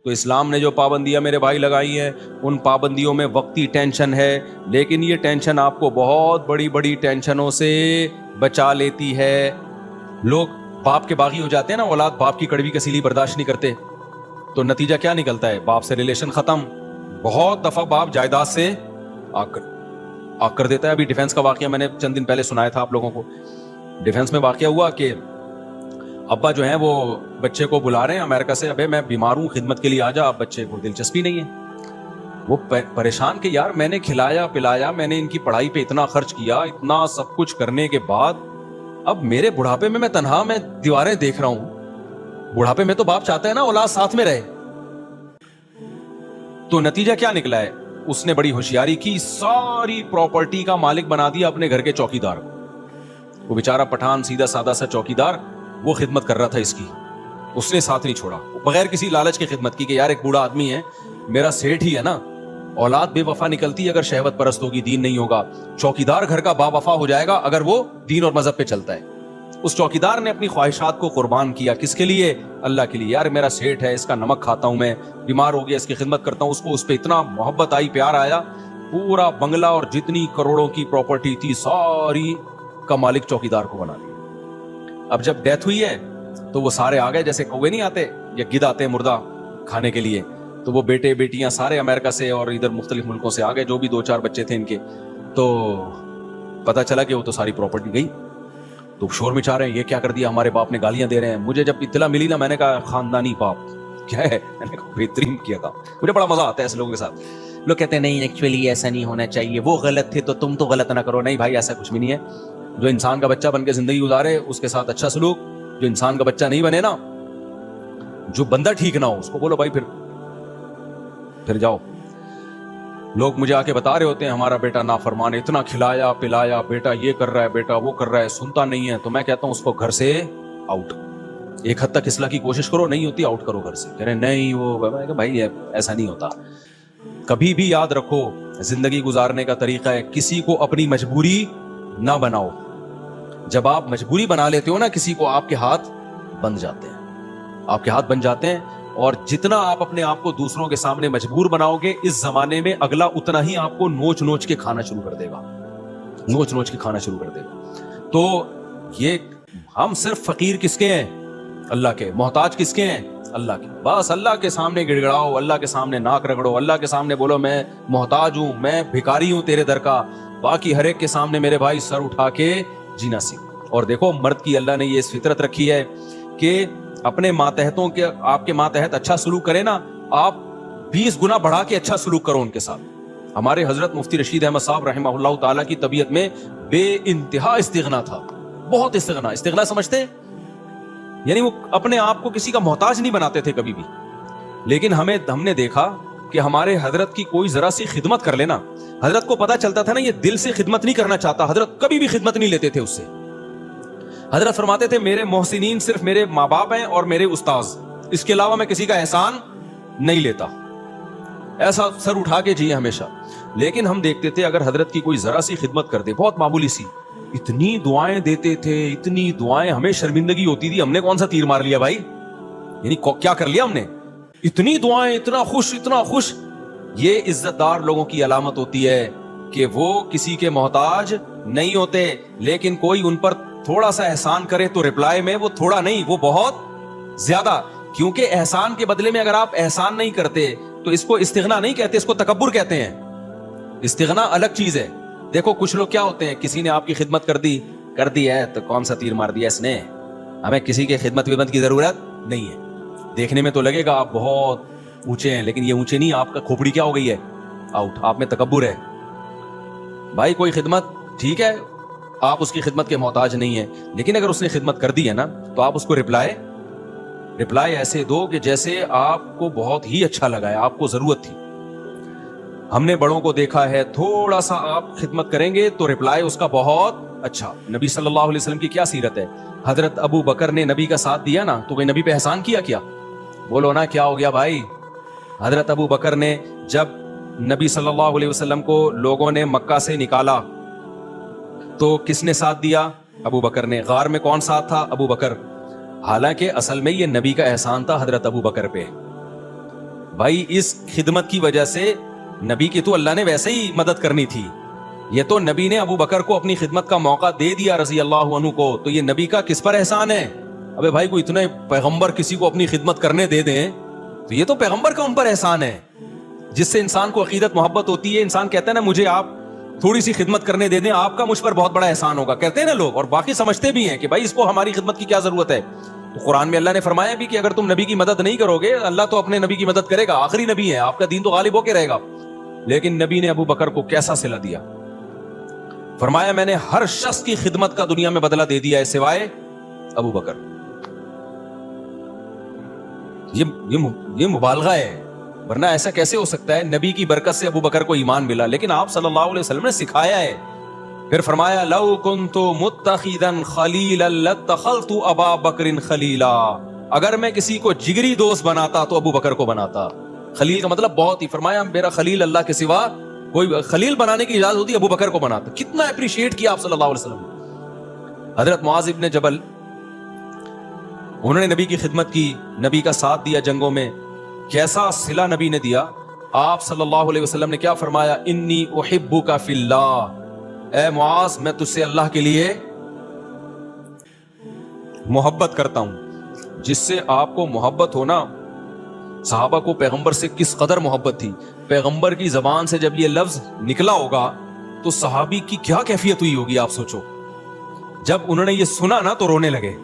تو اسلام نے جو پابندیاں میرے بھائی لگائی ہیں ان پابندیوں میں وقتی ٹینشن ہے، لیکن یہ ٹینشن آپ کو بہت بڑی بڑی ٹینشنوں سے بچا لیتی ہے۔ لوگ باپ کے باغی ہو جاتے ہیں نا، اولاد باپ کی کڑوی کسیلی برداشت نہیں کرتے، تو نتیجہ کیا نکلتا ہے؟ باپ سے ریلیشن ختم۔ بہت دفعہ باپ جائیداد سے آگ کر دیتا ہے۔ ابھی ڈیفنس کا واقعہ میں نے چند دن پہلے سنایا تھا آپ لوگوں کو۔ ڈیفنس میں واقعہ ہوا کہ ابا جو ہیں وہ بچے کو بلا رہے ہیں امریکہ سے، ابے میں بیمار ہوں، خدمت کے لیے آ جا۔ اب بچے کو دلچسپی نہیں ہے، وہ پریشان کہ یار میں نے کھلایا پلایا، میں نے ان کی پڑھائی پہ اتنا خرچ کیا، اتنا سب کچھ کرنے کے بعد اب میرے بڑھاپے میں تنہا میں دیواریں دیکھ رہا ہوں۔ بڑھاپے میں تو باپ چاہتا ہے نا اولاد ساتھ میں رہے۔ تو نتیجہ کیا نکلا ہے؟ اس نے بڑی ہوشیاری کی، ساری پراپرٹی کا مالک بنا دیا اپنے گھر کے چوکیدار کو۔ وہ بیچارہ پٹھان سیدھا سادہ سا چوکیدار، وہ خدمت کر رہا تھا اس کی، اس نے ساتھ نہیں چھوڑا، بغیر کسی لالچ کی خدمت کی کہ یار ایک بوڑھا آدمی ہے، میرا سیٹ ہی ہے نا۔ اولاد بے وفا نکلتی ہے اگر شہوت پرست ہوگی، دین نہیں ہوگا۔ چوکیدار گھر کا با وفا ہو جائے گا اگر وہ دین اور مذہب پہ چلتا ہے۔ اس چوکیدار نے اپنی خواہشات کو قربان کیا، کس کے لیے؟ اللہ کے لیے۔ یار میرا سیٹ ہے، اس کا نمک کھاتا ہوں میں، بیمار ہو گیا اس کی خدمت کرتا ہوں۔ اس کو اس پہ اتنا محبت آئی، پیار آیا، پورا بنگلہ اور جتنی کروڑوں کی پراپرٹی تھی ساری کا مالک چوکیدار کو بنا دیا۔ اب جب ڈیتھ ہوئی ہے تو وہ سارے آ گئے، جیسے کوے نہیں آتے یا گدھ آتے ہیں مردہ کھانے کے لیے، تو وہ بیٹے بیٹیاں سارے امریکہ سے اور ادھر مختلف ملکوں سے آ گئے، جو بھی 2-4 بچے تھے ان کے۔ تو پتہ چلا کہ وہ تو ساری پراپرٹی گئی، تو شور مچا رہے ہیں یہ کیا کر دیا، ہمارے باپ نے گالیاں دے رہے ہیں۔ مجھے جب اطلاع ملی نا، میں نے کہا خاندانی پاپ کیا ہے، میں نے کہا بہترین کیا تھا۔ مجھے بڑا مزہ آتا ہے ایسے لوگوں کے ساتھ۔ لوگ کہتے ہیں نہیں ایکچولی ایسا نہیں ہونا چاہیے، وہ غلط تھے تو تم تو غلط نہ کرو۔ نہیں بھائی، ایسا کچھ بھی نہیں ہے۔ جو انسان کا بچہ بن کے زندگی گزارے اس کے ساتھ اچھا سلوک، جو انسان کا بچہ نہیں بنے نا، جو بندہ ٹھیک نہ ہو، اس کو بولو بھائی پھر جاؤ۔ لوگ مجھے آ کے بتا رہے ہوتے ہیں ہمارا بیٹا نافرمان، اتنا کھلایا پلایا، بیٹا یہ کر رہا ہے، بیٹا وہ کر رہا ہے، سنتا نہیں ہے۔ تو میں کہتا ہوں اس کو گھر سے آؤٹ، ایک حد تک اصلاح کی کوشش کرو، نہیں ہوتی آؤٹ کرو گھر سے۔ کہہ رہے نہیں وہ بھائی ایسا نہیں ہوتا۔ کبھی بھی یاد رکھو، زندگی گزارنے کا طریقہ ہے کسی کو اپنی مجبوری نہ بناؤ۔ جب آپ مجبوری بنا لیتے ہو نا کسی کو، آپ کے ہاتھ بن جاتے ہیں، آپ کے ہاتھ بن جاتے ہیں۔ اور جتنا آپ اپنے آپ کو دوسروں کے سامنے مجبور بناؤ گے، اس زمانے میں اگلا اتنا ہی آپ کو نوچ نوچ کے کھانا شروع کر دے گا، نوچ نوچ کے کھانا شروع کر دے گا۔ تو یہ ہم صرف فقیر کس کے ہیں؟ اللہ کے۔ محتاج کس کے ہیں؟ اللہ کے۔ بس اللہ کے سامنے گڑ گڑاؤ، اللہ کے سامنے ناک رگڑو، اللہ کے سامنے بولو میں محتاج ہوں، میں بھکاری ہوں تیرے در کا۔ باقی ہر ایک کے سامنے میرے بھائی سر اٹھا کے جینا سیکھ۔ اور دیکھو مرد کی اللہ نے یہ فطرت رکھی ہے کہ اپنے ماتحتوں کے، آپ کے ماتحت اچھا سلوک کرے نا، آپ 20 گنا بڑھا کے اچھا سلوک کرو ان کے ساتھ۔ ہمارے حضرت مفتی رشید احمد صاحب رحمہ اللہ تعالیٰ کی طبیعت میں بے انتہا استغنا تھا، بہت استغنا۔ استغنا سمجھتے؟ یعنی وہ اپنے آپ کو کسی کا محتاج نہیں بناتے تھے کبھی بھی۔ لیکن ہم نے دیکھا کہ ہمارے حضرت کی کوئی ذرا سی خدمت کر لینا، حضرت کو پتا چلتا تھا نا یہ دل سے خدمت نہیں کرنا چاہتا، حضرت کبھی بھی خدمت نہیں لیتے تھے اس سے۔ حضرت فرماتے تھے میرے محسنین صرف میرے ماں باپ ہیں اور میرے استاذ، اس کے علاوہ میں کسی کا احسان نہیں لیتا۔ ایسا سر اٹھا کے جیے ہمیشہ۔ لیکن ہم دیکھتے تھے اگر حضرت کی کوئی ذرا سی خدمت کر دے، بہت معمولی سی، اتنی دعائیں دیتے تھے، اتنی دعائیں، ہمیں شرمندگی ہوتی تھی، ہم نے کون سا تیر مار لیا بھائی، یعنی کیا کر لیا ہم نے، اتنی دعائیں، اتنا خوش اتنا خوش۔ یہ عزت دار لوگوں کی علامت ہوتی ہے کہ وہ کسی کے محتاج نہیں ہوتے، لیکن کوئی ان پر تھوڑا سا احسان کرے تو رپلائی میں وہ تھوڑا نہیں، وہ بہت زیادہ۔ کیونکہ احسان کے بدلے میں اگر آپ احسان نہیں کرتے تو اس کو استغنا نہیں کہتے، اس کو تکبر کہتے ہیں۔ استغنا الگ چیز ہے۔ دیکھو کچھ لوگ کیا ہوتے ہیں، کسی نے آپ کی خدمت کر دی ہے تو کون سا تیر مار دیا اس نے، ہمیں کسی کے خدمت کی ضرورت نہیں ہے۔ دیکھنے میں تو لگے گا آپ بہت اونچے ہیں، لیکن یہ اونچے نہیں، آپ کا کھوپڑی کیا ہو گئی ہے، آؤٹ، آپ میں تکبر ہے۔ بھائی کوئی خدمت ٹھیک ہے، آپ اس کی خدمت کے محتاج نہیں ہیں، لیکن اگر اس نے خدمت کر دی ہے نا تو آپ اس کو رپلائی ایسے دو کہ جیسے آپ کو بہت ہی اچھا لگا ہے، آپ کو ضرورت تھی۔ ہم نے بڑوں کو دیکھا ہے، تھوڑا سا آپ خدمت کریں گے تو رپلائی اس کا بہت اچھا۔ نبی صلی اللہ علیہ وسلم کی کیا سیرت ہے، حضرت ابو بکر نے نبی کا ساتھ دیا نا تو کوئی نبی پہ احسان کیا بولو نا، کیا ہو گیا بھائی؟ حضرت ابو بکر نے جب نبی صلی اللہ علیہ وسلم کو لوگوں نے مکہ سے نکالا تو کس نے ساتھ دیا؟ ابو بکر نے۔ غار میں کون ساتھ تھا؟ ابو بکر۔ حالانکہ اصل میں یہ نبی کا احسان تھا حضرت ابو بکر پہ، بھائی اس خدمت کی وجہ سے نبی کی تو اللہ نے ویسے ہی مدد کرنی تھی, یہ تو نبی نے ابو بکر کو اپنی خدمت کا موقع دے دیا رضی اللہ عنہ کو, تو یہ نبی کا کس پر احسان ہے؟ ابے بھائی کوئی اتنے پیغمبر کسی کو اپنی خدمت کرنے دے دیں تو یہ تو پیغمبر کا ان پر احسان ہے, جس سے انسان کو عقیدت محبت ہوتی ہے. انسان کہتا ہے نا مجھے آپ تھوڑی سی خدمت کرنے دے دیں, آپ کا مجھ پر بہت بڑا احسان ہوگا, کہتے ہیں نا لوگ, اور باقی سمجھتے بھی ہیں کہ بھائی اس کو ہماری خدمت کی کیا ضرورت ہے. تو قرآن میں اللہ نے فرمایا بھی کہ اگر تم نبی کی مدد نہیں کرو گے اللہ تو اپنے نبی کی مدد کرے گا, آخری نبی ہے, آپ کا دین تو غالب ہو کے رہے گا. لیکن نبی نے ابو بکر کو کیسا صلہ دیا, فرمایا میں نے ہر شخص کی خدمت کا دنیا میں بدلہ دے دیا ہے سوائے ابو بکر. یہ مبالغہ ہے, ورنہ ایسا کیسے ہو سکتا ہے؟ نبی کی برکت سے ابو بکر کو ایمان ملا, لیکن آپ صلی اللہ علیہ وسلم نے سکھایا ہے. پھر فرمایا لو کنت متخذا خلیلا لاتخذت ابا بکر خلیلا, اگر میں کسی کو جگری دوست بناتا تو ابو بکر کو بناتا. خلیل کا مطلب بہت ہی, فرمایا میرا خلیل اللہ کے سوا کوئی خلیل بنانے کی اجازت ہوتی ابو بکر کو بناتا. کتنا اپریشیٹ کیا آپ صلی اللہ علیہ وسلم نے. حضرت معاذ ابن جبل, انہوں نے نبی کی خدمت کی, نبی کا ساتھ دیا جنگوں میں, کیسا صلہ نبی نے دیا. آپ صلی اللہ علیہ وسلم نے کیا فرمایا, انی احبک فی اللہ, اے معاذ میں تجھ سے اللہ کے لیے محبت کرتا ہوں. جس سے آپ کو محبت ہونا, صحابہ کو پیغمبر سے کس قدر محبت تھی. پیغمبر کی زبان سے جب یہ لفظ نکلا ہوگا تو صحابی کی کیا کیفیت ہوئی ہوگی آپ سوچو. جب انہوں نے یہ سنا نا تو رونے لگے.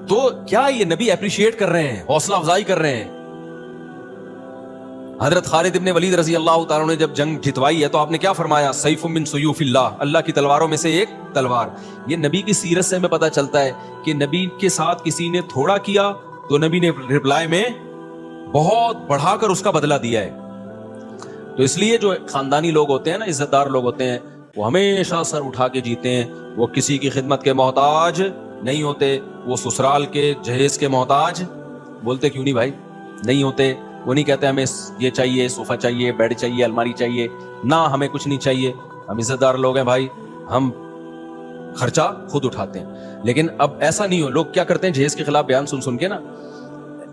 تو کیا یہ نبی اپریشیٹ کر رہے ہیں, حوصلہ افزائی کر رہے ہیں. حضرت خالد ابن ولید رضی اللہ تعالیٰ نے جب جنگ جتوائی ہے تو آپ نے کیا فرمایا, سیف من سیوف اللہ, اللہ کی تلواروں میں سے ایک تلوار. یہ نبی کی سیرت سے ہمیں پتہ چلتا ہے کہ نبی کے ساتھ کسی نے تھوڑا کیا تو نبی نے رپلائی میں بہت بڑھا کر اس کا بدلہ دیا ہے. تو اس لیے جو خاندانی لوگ ہوتے ہیں نا, عزت دار لوگ ہوتے ہیں, وہ ہمیشہ سر اٹھا کے جیتے ہیں. وہ کسی کی خدمت کے محتاج نہیں ہوتے. وہ سسرال کے جہیز کے محتاج, بولتے کیوں نہیں بھائی, نہیں ہوتے. وہ نہیں کہتے ہمیں یہ چاہیے, صوفہ چاہیے, بیڈ چاہیے, الماری چاہیے, نہ ہمیں کچھ نہیں چاہیے. ہم عزت دار لوگ ہیں بھائی, ہم خرچہ خود اٹھاتے ہیں. لیکن اب ایسا نہیں ہو. لوگ کیا کرتے ہیں, جہیز کے خلاف بیان سن سن کے نا,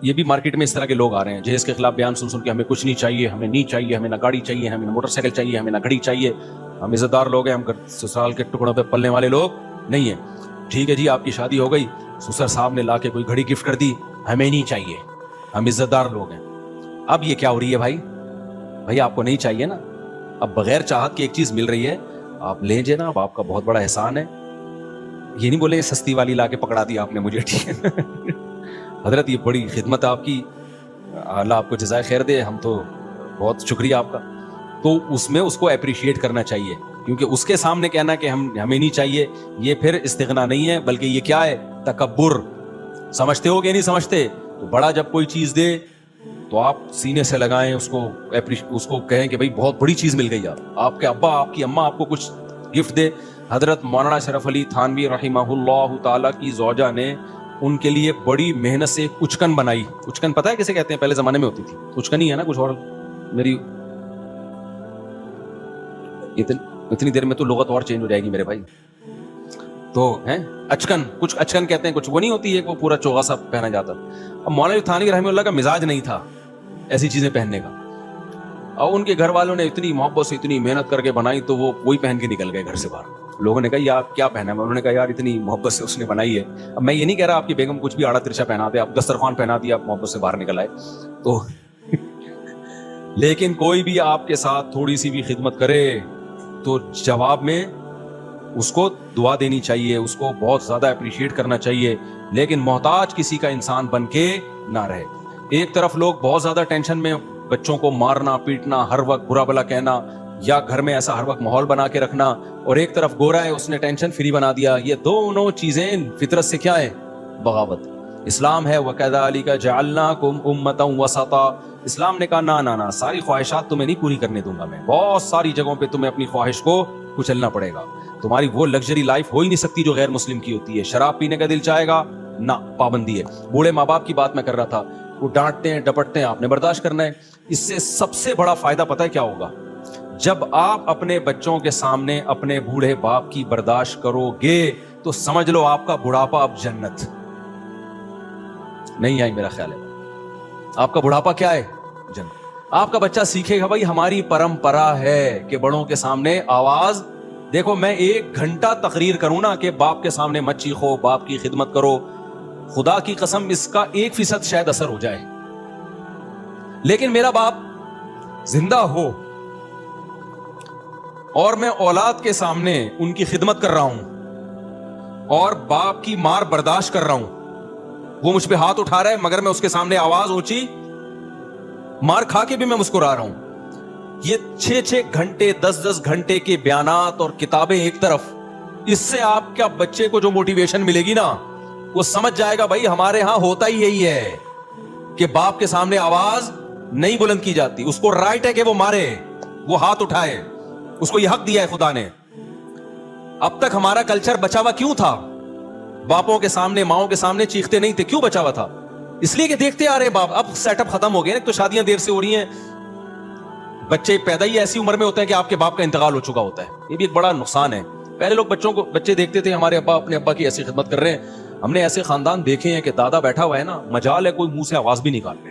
یہ بھی مارکیٹ میں اس طرح کے لوگ آ رہے ہیں, جہیز کے خلاف بیان سن سن کے ہمیں کچھ نہیں چاہیے, ہمیں نہیں چاہیے, ہمیں نہ گاڑی چاہیے, ہمیں نہ موٹر سائیکل چاہیے, ہمیں نہ گھڑی چاہیے, ہم عزت دار لوگ ہیں, ہم سسرال کے ٹکڑوں پہ پلنے والے لوگ نہیں ہیں. ٹھیک ہے جی, آپ کی شادی ہو گئی, سسر صاحب نے لا کے کوئی گھڑی گفٹ کر دی, ہمیں نہیں چاہیے, ہم عزت دار لوگ ہیں. اب یہ کیا ہو رہی ہے بھائی, بھائی آپ کو نہیں چاہیے نا, اب بغیر چاہت کی ایک چیز مل رہی ہے, آپ لیں جے نا, اب آپ کا بہت بڑا احسان ہے. یہ نہیں بولے سستی والی لا کے پکڑا دی آپ نے مجھے, ٹھیک ہے حضرت یہ بڑی خدمت آپ کی, اللہ آپ کو جزائے خیر دے, ہم تو بہت شکریہ آپ کا. تو اس میں اس کو اپریشیٹ کرنا چاہیے, کیونکہ اس کے سامنے کہنا کہ ہمیں نہیں چاہیے, یہ پھر استغنا نہیں ہے, بلکہ یہ کیا ہے, تکبر. سمجھتے ہو کہ نہیں سمجھتے؟ تو بڑا جب کوئی چیز دے تو آپ سینے سے لگائیں اس کو کہیں کہ بھئی بہت بڑی چیز مل گئی. آپ کے ابا, آپ کی اماں آپ کو کچھ گفٹ دے. حضرت مولانا شرف علی تھانوی رحمہ اللہ تعالیٰ کی زوجہ نے ان کے لیے بڑی محنت سے اچکن بنائی. اچکن پتہ ہے کیسے کہتے ہیں؟ پہلے زمانے میں ہوتی تھی اچکن ہی ہے نا, کچھ اور میری اتنی دیر میں تو لغت اور چینج ہو جائے گی میرے بھائی. تو ہیں اچکن, کچھ اچکن کہتے ہیں, کچھ وہ نہیں ہوتی ہے وہ پورا چوغا سا پہنا جاتا. اب مولانا تھانوی رحمہ اللہ کا مزاج نہیں تھا ایسی چیزیں پہننے کا, اور ان کے گھر والوں نے اتنی محبت سے اتنی محنت کر کے بنائی تو وہ وہی پہن کے نکل گئے گھر سے باہر. لوگوں نے کہا یہ آپ کیا پہنا ہے؟ انہوں نے کہا یار اتنی محبت سے اس نے بنائی ہے. اب میں یہ نہیں کہہ رہا آپ کی بیگم کچھ بھی آڑا ترچا پہنا دے, آپ دسترخوان پہنا دیا, آپ محبت سے باہر نکل آئے تو لیکن کوئی بھی آپ کے ساتھ تھوڑی سی بھی خدمت کرے تو جواب میں اس کو دعا دینی چاہیے, اس کو بہت زیادہ اپریشیٹ کرنا چاہیے, لیکن محتاج کسی کا انسان بن کے نہ رہے. ایک طرف لوگ بہت زیادہ ٹینشن میں بچوں کو مارنا پیٹنا, ہر وقت برا بلا کہنا, یا گھر میں ایسا ہر وقت ماحول بنا کے رکھنا, اور ایک طرف گورا ہے اس نے ٹینشن فری بنا دیا. یہ دونوں چیزیں فطرت سے کیا ہے؟ بغاوت. اسلام ہے وَكَذَلِكَ جَعَلْنَاكُمْ أُمَّةً وَسَطًا. اسلام نے کہا نہ ساری خواہشات تمہیں نہیں پوری کرنے دوں گا میں, بہت ساری جگہوں پہ تمہیں اپنی خواہش کو کچلنا پڑے گا. تمہاری وہ لگژری لائف ہو ہی نہیں سکتی جو غیر مسلم کی ہوتی ہے. شراب پینے کا دل چاہے گا نہ, پابندی ہے. بوڑھے ماں باپ کی بات میں کر رہا تھا, وہ ڈانٹتے ہیں ڈپٹتے ہیں, آپ نے برداشت کرنا ہے. اس سے سب سے بڑا فائدہ پتہ ہے کیا ہوگا؟ جب آپ اپنے بچوں کے سامنے اپنے بوڑھے باپ کی برداشت کرو گے تو سمجھ لو آپ کا بڑھاپا اب جنت. نہیں آئی میرا خیال ہے, آپ کا بڑھاپا کیا ہے؟ جنت. آپ کا بچہ سیکھے گا بھائی ہماری پرمپرا ہے کہ بڑوں کے سامنے آواز. دیکھو میں 1 گھنٹہ تقریر کروں نا کہ باپ کے سامنے مت چیخو, باپ کی خدمت کرو, خدا کی قسم اس کا 1% شاید اثر ہو جائے. لیکن میرا باپ زندہ ہو اور میں اولاد کے سامنے ان کی خدمت کر رہا ہوں اور باپ کی مار برداشت کر رہا ہوں, وہ مجھ پہ ہاتھ اٹھا رہا ہے مگر میں اس کے سامنے آواز اونچی, مار کھا کے بھی میں مسکرا رہا ہوں. یہ 6 گھنٹے 10 گھنٹے کے بیانات اور کتابیں ایک طرف, اس سے آپ کیا بچے کو جو موٹیویشن ملے گی نا وہ سمجھ جائے گا بھائی ہمارے ہاں ہوتا ہی یہی ہے کہ باپ کے سامنے آواز نہیں بلند کی جاتی. اس کو رائٹ ہے کہ وہ مارے, وہ ہاتھ اٹھائے, اس کو یہ حق دیا ہے خدا نے. اب تک ہمارا کلچر بچا ہوا کیوں تھا؟ باپوں کے سامنے ماؤں کے سامنے چیختے نہیں تھے. کیوں بچا ہوا تھا؟ اس لیے کہ دیکھتے آ رہے باپ. اب سیٹ اپ ختم ہو گئے نا, تو شادیاں دیر سے ہو رہی ہیں, بچے پیدا ہی ایسی عمر میں ہوتے ہیں کہ آپ کے باپ کا انتقال ہو چکا ہوتا ہے. یہ بھی ایک بڑا نقصان ہے. پہلے لوگ بچے دیکھتے تھے ہمارے ابا اپنے ابا کی ایسی خدمت کر رہے ہیں. ہم نے ایسے خاندان دیکھے ہیں کہ دادا بیٹھا ہوا ہے نا, مجال ہے کوئی منہ سے آواز بھی نکال رہے,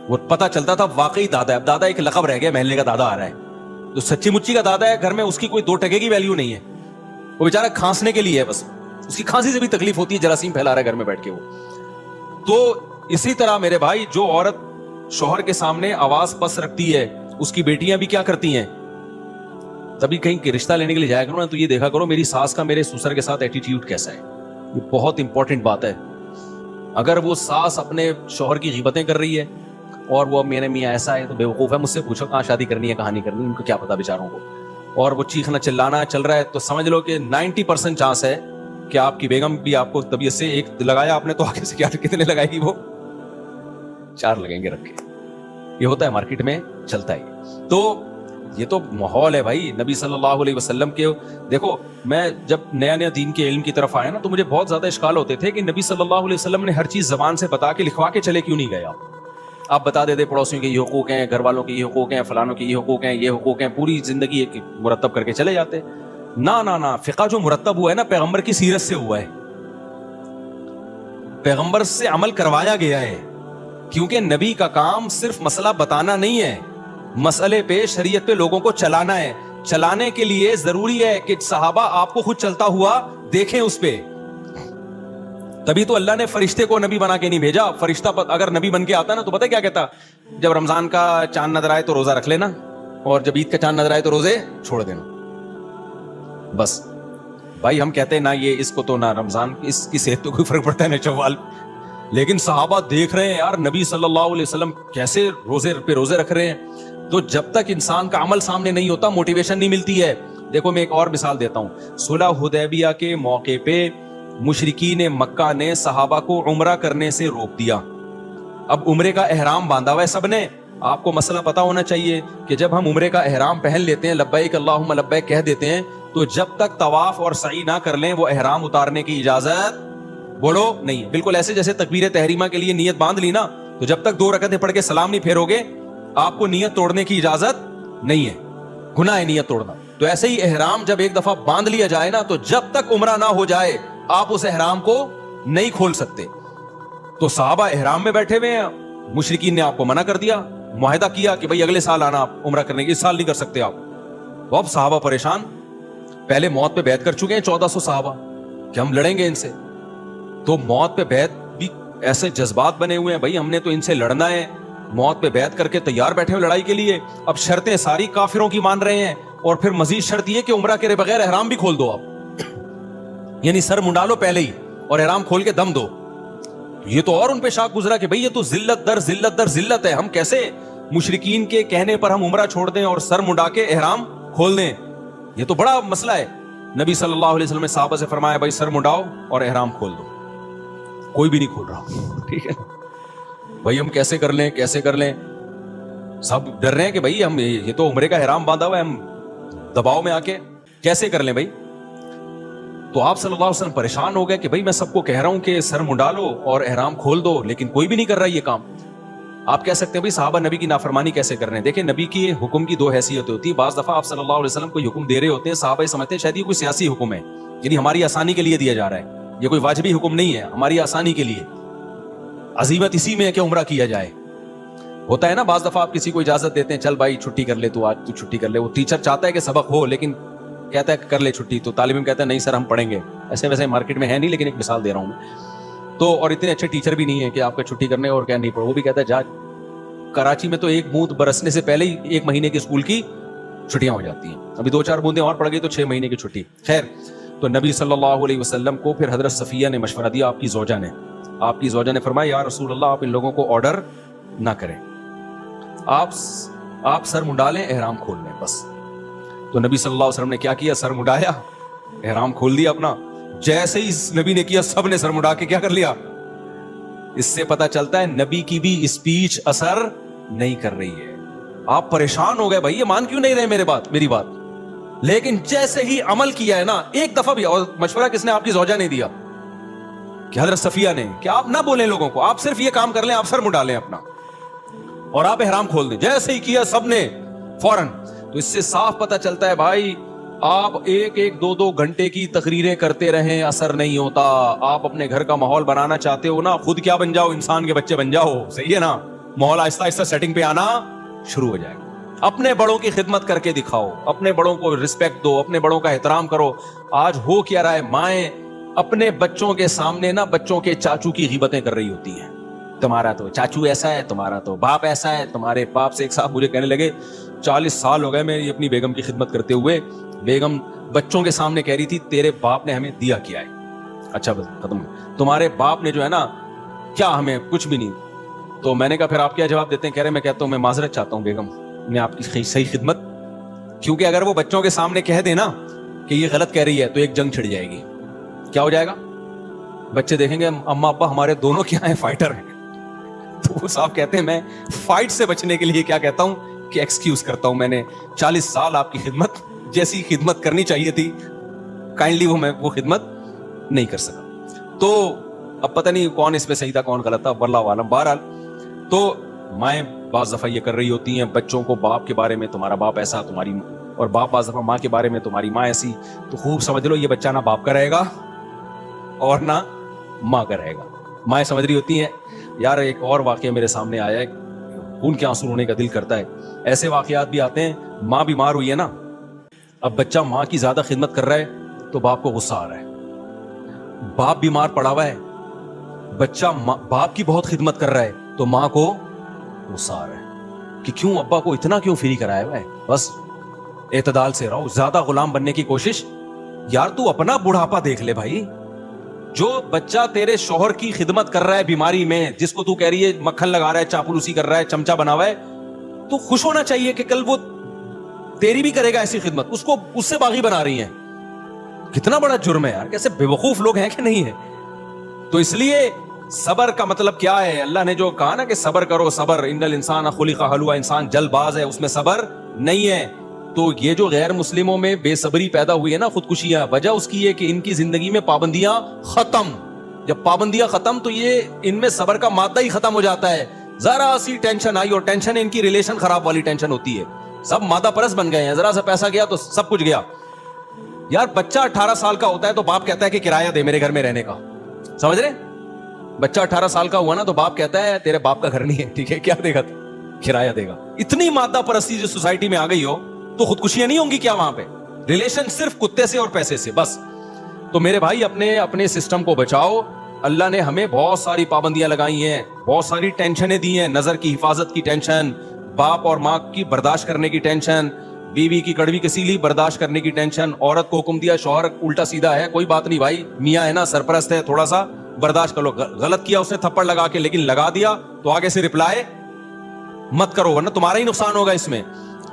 وہ پتہ چلتا تھا واقعی دادا ہے. اب دادا ایک لقب رہ گیا, محلے کا دادا آ رہا ہے, تو سچی مچی کا دادا ہے گھر میں, اس کی کوئی 2 ٹکے کی ویلیو نہیں ہے. وہ بیچارہ کھانسنے کے لیے ہے بس, اس کی کھانسی سے بھی تکلیف ہوتی ہے, جراثیم پھیلا رہا ہے گھر میں بیٹھ کے. وہ تو اسی طرح میرے بھائی جو عورت شوہر کے سامنے آواز پس رکھتی ہے اس کی بیٹیاں بھی کیا کرتی ہیں. تبھی کہیں رشتہ لینے کے لیے جایا کرو نا تو یہ دیکھا کرو میری ساس کا میرے سسر کے ساتھ ایٹیٹیوڈ کیسا ہے. یہ بہت امپورٹنٹ بات ہے. اگر وہ ساس اپنے شوہر کی غیبتیں کر رہی ہے اور وہ میرے میاں ایسا ہے تو بیوقوف ہے, مجھ سے پوچھو کہاں شادی کرنی ہے کہاں نہیں کرنی, ان کو کیا پتا بیچاروں کو. اور وہ چیخنا چلانا چل رہا ہے تو سمجھ لو کہ 90% چانس ہے کہ آپ کی بیگم بھی آپ کو طبیعت سے ایک لگایا آپ نے تو آگے سے کیا کتنے لگائے گی, وہ 4 لگیں گے رکھ کے. یہ ہوتا ہے مارکیٹ میں چلتا ہے. تو یہ تو ماحول ہے بھائی نبی صلی اللہ علیہ وسلم کے. دیکھو میں جب نیا دین کے علم کی طرف آیا نا تو مجھے بہت زیادہ اشکال ہوتے تھے کہ نبی صلی اللہ علیہ وسلم نے ہر چیز زبان سے بتا کے لکھوا کے چلے کیوں نہیں گئے. آپ بتا دیتے پڑوسیوں کے یہ حقوق ہیں, گھر والوں کے یہ حقوق ہیں, فلانوں کے یہ حقوق ہیں, یہ حقوق ہیں, پوری زندگی ایک مرتب کر کے چلے جاتے. نہ فقہ جو مرتب ہوا ہے نا پیغمبر کی سیرت سے ہوا ہے, پیغمبر سے عمل کروایا گیا ہے. کیونکہ نبی کا کام صرف مسئلہ بتانا نہیں ہے, مسئلے پہ شریعت پہ لوگوں کو چلانا ہے. چلانے کے لیے ضروری ہے کہ صحابہ آپ کو خود چلتا ہوا دیکھیں اس پہ. تبھی تو اللہ نے فرشتے کو نبی بنا کے نہیں بھیجا. فرشتہ اگر نبی بن کے آتا نا تو پتہ کیا کہتا, جب رمضان کا چاند نظر آئے تو روزہ رکھ لینا, اور جب عید کا چاند نظر آئے تو روزے چھوڑ دینا. بس بھائی ہم کہتے ہیں نا یہ اس کو تو نہ رمضان اس کی صحت تو کوئی فرق پڑتا ہے نہ چوال, لیکن صحابہ دیکھ رہے ہیں یار نبی صلی اللہ علیہ وسلم کیسے روزے پہ روزے رکھ رہے ہیں. تو جب تک انسان کا عمل سامنے نہیں ہوتا موٹیویشن نہیں ملتی ہے. دیکھو میں ایک اور مثال دیتا ہوں. صلح حدیبیہ کے موقع پہ مشرکین مکہ نے صحابہ کو عمرہ کرنے سے روک دیا. اب عمرے کا احرام باندھا ہوا ہے سب نے. آپ کو مسئلہ پتا ہونا چاہیے کہ جب ہم عمرے کا احرام پہن لیتے ہیں, لبیک اللہم لبیک کہہ دیتے ہیں, تو جب تک طواف اور سعی نہ کر لیں وہ احرام اتارنے کی اجازت بولو نہیں. بالکل ایسے جیسے تکبیر تحریمہ کے لیے نیت باندھ لی نا, تو جب تک 2 رکعتیں پڑھ کے سلام نہیں پھیرو گے آپ کو نیت توڑنے کی اجازت نہیں ہے, گناہ ہے نیت توڑنا. تو ایسے ہی احرام جب ایک دفعہ باندھ لیا جائے نا تو جب تک عمرہ نہ ہو جائے آپ اس احرام کو نہیں کھول سکتے. تو صحابہ احرام میں بیٹھے ہوئے ہیں, مشرکین نے آپ کو منع کر دیا, معاہدہ کیا کہ بھائی اگلے سال آنا آپ عمرہ کرنے کے, اس سال نہیں کر سکتے آپ. تو اب صحابہ پریشان, پہلے موت پہ بیعت کر چکے ہیں 1400 صحابہ کہ ہم لڑیں گے ان سے. تو موت پہ بیعت بھی ایسے جذبات بنے ہوئے ہیں, بھائی ہم نے تو ان سے لڑنا ہے, موت پہ بیعت کر کے تیار بیٹھے ہوئے لڑائی کے لیے. اب شرطیں ساری کافروں کی مان رہے ہیں, اور پھر مزید شرط یہ کہ عمرہ کے بغیر احرام بھی کھول دو آپ, یعنی سر منڈا لو پہلے ہی اور احرام کھول کے دم دو. یہ تو اور ان پہ شاک گزرا کہ بھئی یہ تو ذلت در ذلت در ذلت ہے, ہم کیسے مشرکین کے کہنے پر ہم عمرہ چھوڑ دیں اور سر منڈا کے احرام کھول دیں, یہ تو بڑا مسئلہ ہے. نبی صلی اللہ علیہ وسلم نے صحابہ سے فرمایا بھائی سر منڈاؤ اور احرام کھول دو. کوئی بھی نہیں کھول رہا, ٹھیک ہے بھائی ہم کیسے کر لیں کیسے کر لیں, سب ڈر رہے ہیں کہ بھئی ہم یہ تو عمرے کا احرام باندھا ہوا ہے, ہم دباؤ میں آ کے کیسے کر لیں بھائی. تو آپ صلی اللہ علیہ وسلم پریشان ہو گئے کہ بھئی میں سب کو کہہ رہا ہوں کہ سر منڈا لو اور احرام کھول دو, لیکن کوئی بھی نہیں کر رہا یہ کام. آپ کہہ سکتے ہیں بھئی صحابہ نبی کی نافرمانی کیسے کر رہے ہیں. دیکھیں نبی کی حکم کی 2 حیثیتیں ہوتی ہیں. بعض دفعہ آپ صلی اللہ علیہ وسلم کو حکم دے رہے ہوتے ہیں, صحابہ سمجھتے ہیں شاید یہ کوئی سیاسی حکم ہے, یعنی ہماری آسانی کے لیے دیا جا رہا ہے, یہ کوئی واجبی حکم نہیں ہے, ہماری آسانی کے لیے. عزیمت اسی میں ہے کہ عمرہ کیا جائے. ہوتا ہے نا بعض دفعہ آپ کسی کو اجازت دیتے ہیں, چل بھائی چھٹی کر لے, تو آج تو چھٹی کر لے. وہ ٹیچر چاہتا ہے کہ سبق ہو لیکن کہتا ہے کر لے چھٹی, تو طالب علم کہتا ہے نہیں سر ہم پڑھیں گے. ایسے ویسے مارکیٹ میں ہے نہیں, لیکن ایک مثال دے رہا ہوں میں. تو اور اتنے اچھے ٹیچر بھی نہیں ہے کہ آپ کا چھٹی کرنے اور کیا نہیں پڑھو. وہ بھی کہتا ہے جا. کراچی میں تو ایک بوند برسنے سے پہلے ہی 1 مہینے کی اسکول کی چھٹیاں ہو جاتی ہیں. ابھی 2-4 بوندیں اور پڑ گئی تو 6 مہینے کی چھٹی. خیر, تو نبی صلی اللہ علیہ وسلم کو پھر حضرت صفیہ نے مشورہ دیا, آپ کی زوجہ نے فرمایا یا رسول اللہ آپ ان لوگوں کو آرڈر نہ کریں, آپ سر منڈا لیں, احرام کھول لیں بس. تو نبی صلی اللہ علیہ وسلم نے کیا کیا, سر منڈایا, احرام کھول دیا اپنا. جیسے ہی نبی نے کیا سب نے سر منڈا کے کیا کر لیا. اس سے پتا چلتا ہے نبی کی بھی اسپیچ اثر نہیں کر رہی ہے. آپ پریشان ہو گئے بھائی یہ مان کیوں نہیں رہے میری بات, لیکن جیسے ہی عمل کیا ہے نا, ایک دفعہ بھی. اور مشورہ کس نے, آپ کی زوجہ نے دیا کہ حضرت صفیہ نے, کہ آپ نہ بولیں لوگوں کو, آپ صرف یہ کام کر لیں, آپ سر منڈا لیں اپنا اور آپ احرام کھول دیں. جیسے ہی کیا سب نے فوراً. تو اس سے صاف پتہ چلتا ہے بھائی آپ 1-2 گھنٹے کی تقریریں کرتے رہیں اثر نہیں ہوتا. آپ اپنے گھر کا ماحول بنانا چاہتے ہو نا, خود کیا بن جاؤ, انسان کے بچے بن جاؤ, صحیح ہے نا. ماحول آہستہ آہستہ سیٹنگ پہ آنا شروع ہو جائے گا. اپنے بڑوں کی خدمت کر کے دکھاؤ, اپنے بڑوں کو رسپیکٹ دو, اپنے بڑوں کا احترام کرو. آج ہو کیا رہا ہے, مائیں اپنے بچوں کے سامنے نا بچوں کے چاچو کی غیبتیں کر رہی ہوتی ہیں. تمہارا تو چاچو ایسا ہے, تمہارا تو باپ ایسا ہے, تمہارے باپ سے. ایک صاحب مجھے کہنے لگے 40 سال ہو گئے میں اپنی بیگم کی خدمت کرتے ہوئے, بیگم بچوں کے سامنے کہہ رہی تھی تیرے باپ نے ہمیں دیا کیا ہے. اچھا بس ختم, تمہارے باپ نے جو ہے نا کیا ہمیں کچھ بھی نہیں. تو میں نے کہا پھر آپ کیا جواب دیتے ہیں؟ کہہ رہے میں کہتا ہوں میں معذرت چاہتا ہوں بیگم, میں آپ کی صحیح خدمت, کیونکہ اگر وہ بچوں کے سامنے کہہ دے نا کہ یہ غلط کہہ رہی ہے تو ایک جنگ چھڑ جائے گی. کیا ہو جائے گا, بچے دیکھیں گے اماں ابا ہمارے دونوں کیا ہیں, فائٹر ہیں. تو وہ صاحب کہتے ہیں میں فائٹ سے بچنے کے لیے کیا کہتا ہوں کہ ایکسکیوز کرتا ہوں, میں نے 40 سال آپ کی خدمت جیسی خدمت کرنی چاہیے تھی کائنڈلی وہ خدمت نہیں کر سکا. تو اب پتہ نہیں کون اس پہ صحیح تھا کون غلط تھا, واللہ عالم. بہرحال تو مائیں بعض دفعہ یہ کر رہی ہوتی ہیں بچوں کو باپ کے بارے میں, تمہارا باپ ایسا تمہاری, اور باپ بعض دفعہ ماں کے بارے میں تمہاری ماں ایسی. تو خوب سمجھ لو یہ بچہ نہ باپ کا رہے گا اور نہ ماں کا رہے گا. مائیں سمجھ رہی ہوتی ہیں یار ایک اور واقعہ میرے سامنے آیا ہے, ان کے آنسو رونے کا دل کرتا ہے. ایسے واقعات بھی آتے ہیں, ماں بیمار ہوئی ہے نا, اب بچہ ماں کی زیادہ خدمت کر رہا ہے تو باپ کو غصہ آ رہا ہے. باپ بیمار پڑا ہوا ہے, بچہ باپ کی بہت خدمت کر رہا ہے تو ماں کو غصہ آ رہا ہے کہ کیوں ابا کو اتنا کیوں فری کرایا ہوا ہے. بس اعتدال سے رہو, زیادہ غلام بننے کی کوشش. یار تو اپنا بڑھاپا دیکھ لے بھائی. جو بچہ تیرے شوہر کی خدمت کر رہا ہے بیماری میں, جس کو تو کہہ رہی ہے مکھن لگا رہا ہے, چاپلوسی کر رہا ہے, چمچا بنا ہوا ہے, تو خوش ہونا چاہیے کہ کل وہ تیری بھی کرے گا ایسی خدمت. اس کو اس سے باغی بنا رہی ہیں. کتنا بڑا جرم ہے یار, کیسے بے وقوف لوگ ہیں کہ نہیں ہے. تو اس لیے صبر کا مطلب کیا ہے, اللہ نے جو کہا نا کہ صبر کرو, صبر ان الانسان خلق ہلوعا, انسان جلد باز ہے, اس میں صبر نہیں ہے. تو یہ جو غیر مسلموں میں بے صبری پیدا ہوئی ہے نا, خودکشیاں, وجہ اس کی ہے کہ ان کی زندگی میں پابندیاں ختم. جب پابندیاں ختم تو یہ ان میں صبر کا مادہ ہی ختم ہو جاتا ہے. ذرا سی ٹینشن آئی, اور ٹینشن ان کی ریلیشن خراب والی ٹینشن ہوتی ہے, سب مادہ پرست بن گئے ہیں. ذرا سا پیسہ گیا تو سب کچھ گیا. یار بچہ 18 سال کا ہوتا ہے تو باپ کہتا ہے کہ کرایہ دے میرے گھر میں رہنے کا, سمجھ رہے. بچہ 18 سال کا ہوا نا تو باپ کہتا ہے تیرے باپ کا گھر نہیں ہے, ٹھیک ہے, کیا دے گا, کرایہ دے گا. اتنی مادہ پرستی جو سوسائٹی میں آ گئی ہو تو خودکشیاں نہیں ہوں گی کیا وہاں پہ؟ ریلیشن صرف کتے سے اور پیسے سے بس. تو میرے بھائی اپنے سسٹم کو بچاؤ. اللہ نے ہمیں بہت ساری پابندیاں لگائی ہیں, بہت ساری ٹینشنیں دی ہیں. نظر کی حفاظت کی ٹینشن, باپ اور ماں کی برداشت کرنے کی ٹینشن, بیوی کی کڑوی کسیلی برداشت کرنے کی ٹینشن. عورت کو حکم دیا, شوہر الٹا سیدھا ہے, کوئی بات نہیں بھائی, میاں ہے نا سرپرست ہے, تھوڑا سا برداشت کر لو. غلط کیا اس نے تھپڑ لگا کے, لیکن لگا دیا تو آگے سے رپلائی مت کرو ورنہ تمہارا ہی نقصان ہوگا اس میں.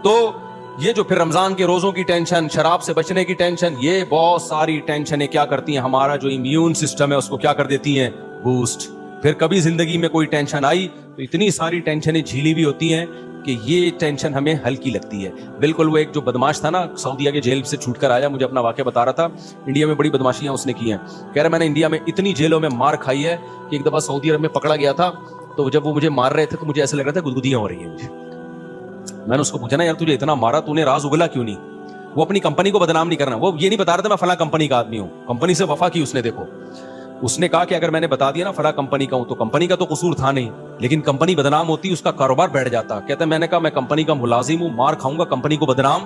تو یہ جو پھر رمضان کے روزوں کی ٹینشن, شراب سے بچنے کی ٹینشن, یہ بہت ساری ٹینشنیں کیا کرتی ہیں, ہمارا جو امیون سسٹم ہے اس کو کیا کر دیتی ہیں, بوسٹ. پھر کبھی زندگی میں کوئی ٹینشن آئی تو اتنی ساری ٹینشنیں جھیلی بھی ہوتی ہیں کہ یہ ٹینشن ہمیں ہلکی لگتی ہے. بالکل وہ ایک جو بدماش تھا نا, سعودیہ کے جیل سے چھوٹ کر آیا, مجھے اپنا واقعہ بتا رہا تھا. انڈیا میں بڑی بدماشیاں اس نے کی ہیں. کہہ رہا میں نے انڈیا میں اتنی جیلوں میں مار کھائی ہے کہ ایک دفعہ سعودی عرب میں پکڑا گیا تھا تو جب وہ مجھے مار رہے تھے تو مجھے ایسا لگ رہا تھا گدگدیاں ہو رہی ہیں مجھے. میں نے اس کو پوچھا نا یار تجھے اتنا مارا تو نے راز اگلا کیوں نہیں؟ وہ اپنی کمپنی کو بدنام نہیں کرنا, وہ یہ نہیں بتا رہا تھا میں فلاں کمپنی کا آدمی ہوں, کمپنی سے وفا کی اس نے. دیکھو اس نے کہا کہ اگر میں نے بتا دیا نا فلاں کمپنی کا ہوں تو کمپنی کا تو قصور تھا نہیں, لیکن کمپنی بدنام ہوتی, اس کا کاروبار بیٹھ جاتا. کہتا ہے میں نے کہا میں کمپنی کا ملازم ہوں, مار کھاؤں گا, کمپنی کو بدنام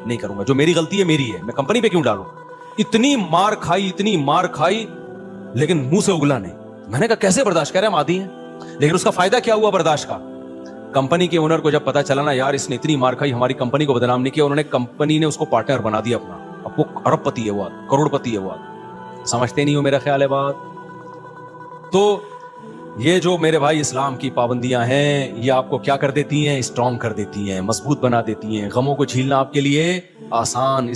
نہیں کروں گا, جو میری غلطی ہے میری ہے, میں کمپنی پہ کیوں ڈالوں. اتنی مار کھائی لیکن منہ سے اگلا نہیں. میں نے کہا کیسے برداشت, کہہ رہے ہم عادی ہیں. لیکن اس کا فائدہ کیا ہوا برداشت کا؟ کمپنی کے اونر کو جب پتا چلا نا یار اس نے اتنی مار کھائی, ہماری کمپنی کو بدنام نہیں کیا, انہوں نے کمپنی نے اس کو پارٹنر بنا دیا اپنا. اب وہ ارب پتی ہے, وہ کروڑ پتی ہے. وہ سمجھتے نہیں ہو میرا خیال ہے بات. تو یہ جو میرے بھائی اسلام کی پابندیاں ہیں یہ آپ کو کیا کر دیتی ہیں, اسٹرانگ کر دیتی ہیں, مضبوط بنا دیتی ہیں. غموں کو جھیلنا آپ کے لیے آسان